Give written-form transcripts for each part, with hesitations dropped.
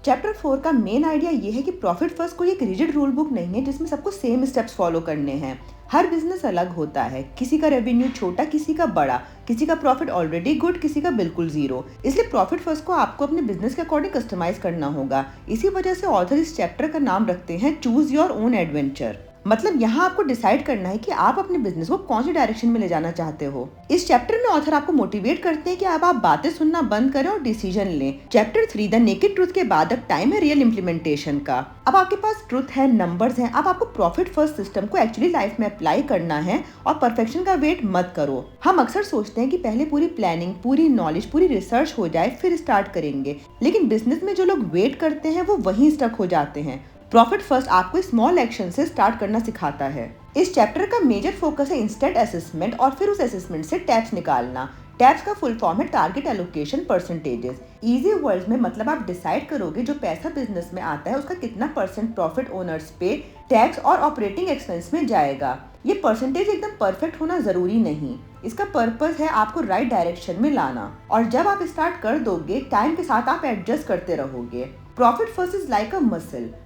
Chapter 4 का main idea ये है कि प्रॉफिट फर्स्ट कोई एक रिजिड रूल बुक नहीं है जिसमें सबको सेम स्टेप्स फॉलो करने हैं। हर बिजनेस अलग होता है, किसी का रेवेन्यू छोटा, किसी का बड़ा, किसी का प्रॉफिट ऑलरेडी गुड, किसी का बिल्कुल जीरो। इसलिए प्रॉफिट फर्स्ट को आपको अपने बिजनेस के अकॉर्डिंग कस्टमाइज करना होगा। इसी वजह से ऑथर इस चैप्टर का नाम रखते हैं चूज योर ओन एडवेंचर। मतलब यहाँ आपको डिसाइड करना है कि आप अपने बिजनेस को कौन सी डायरेक्शन में ले जाना चाहते हो। इस चैप्टर में ऑथर आपको मोटिवेट करते हैं कि अब आप बातें सुनना बंद करें और डिसीजन लें। चैप्टर 3 द नेकेड ट्रूथ के बाद अब टाइम है रियल इम्प्लीमेंटेशन का। अब आपके पास ट्रूथ है, नंबर्स हैं, अब आपको प्रॉफिट फर्स्ट सिस्टम को एक्चुअली लाइफ में अप्लाई करना है और परफेक्शन का वेट मत करो। हम अक्सर सोचते हैं कि पहले पूरी प्लानिंग, पूरी नॉलेज, पूरी रिसर्च हो जाए फिर स्टार्ट करेंगे, लेकिन बिजनेस में जो लोग वेट करते हैं वो वहीं स्टक हो जाते हैं। प्रॉफिट फर्स्ट आपको स्मॉल एक्शन से स्टार्ट करना सिखाता है। इस चैप्टर का मेजर फोकस है इंस्टेंट असेसमेंट और फिर उस असेसमेंट से टैप्स निकालना। टैप्स का फुल फॉर्म है target allocation percentages. Easy words में मतलब आप डिसाइड करोगे जो पैसा बिजनेस में आता है उसका कितना परसेंट प्रॉफिट ओनर्स पे, टैक्स और ऑपरेटिंग एक्सपेंस में जाएगा। ये परसेंटेज एकदम परफेक्ट होना जरूरी नहीं, इसका पर्पस है आपको राइट डायरेक्शन में लाना। और जब आप स्टार्ट कर दोगे टाइम के साथ आप एडजस्ट करते रहोगे। Profit first is like a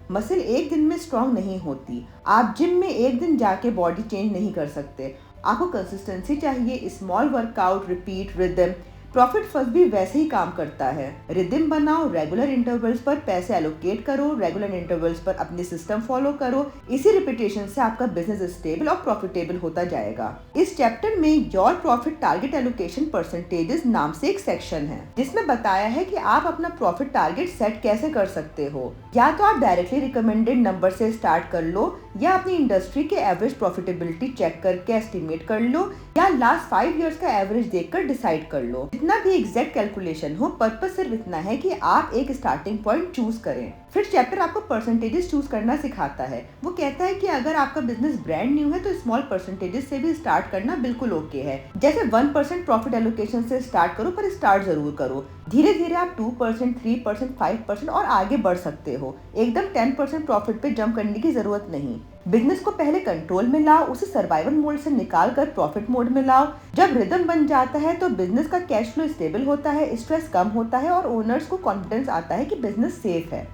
muscle एक दिन में स्ट्रॉन्ग नहीं होती। आप जिम में एक दिन जाके बॉडी चेंज नहीं कर सकते, आपको कंसिस्टेंसी चाहिए, small workout, repeat, rhythm. Profit first भी वैसे ही काम करता है। रिदम बनाओ, रेगुलर इंटरवल्स पर पैसे एलोकेट करो, रेगुलर इंटरवल्स पर अपनी सिस्टम फॉलो करो। इसी रिपीटेशन से आपका बिजनेस स्टेबल और प्रॉफिटेबल होता जाएगा। इस चैप्टर में your profit target allocation percentages नाम से एक सेक्शन है जिसमें बताया है कि आप अपना प्रॉफिट टारगेट सेट कैसे कर सकते हो। या तो आप डायरेक्टली रिकमेंडेड नंबर से स्टार्ट कर लो, या अपनी इंडस्ट्री के एवरेज प्रॉफिटेबिलिटी चेक करके एस्टिमेट कर लो, या लास्ट 5 इयर्स का एवरेज देखकर डिसाइड कर लो। जितना भी एग्जैक्ट कैलकुलेशन हो, पर्पस सिर्फ इतना है कि आप एक स्टार्टिंग पॉइंट चूज करें। फिर चैप्टर आपको परसेंटेजेस चूज करना सिखाता है। वो कहता है कि अगर आपका बिजनेस ब्रांड न्यू है तो स्मॉल परसेंटेजेस से भी स्टार्ट करना बिल्कुल ओके है। जैसे 1% प्रॉफिट एलोकेशन से स्टार्ट करो, पर स्टार्ट जरूर करो। धीरे धीरे आप 2%, 3%, 5% और आगे बढ़ सकते हो। एकदम 10% प्रॉफिट पे जंप करने की जरूरत नहीं। बिजनेस को पहले कंट्रोल में लाओ, उसे सर्वाइवल मोड से निकाल कर प्रॉफिट मोड में लाओ। जब रिदम बन जाता है तो बिजनेस का कैश फ्लो स्टेबल होता है, स्ट्रेस कम होता है और ओनर्स को कॉन्फिडेंस आता है कि बिजनेस सेफ है।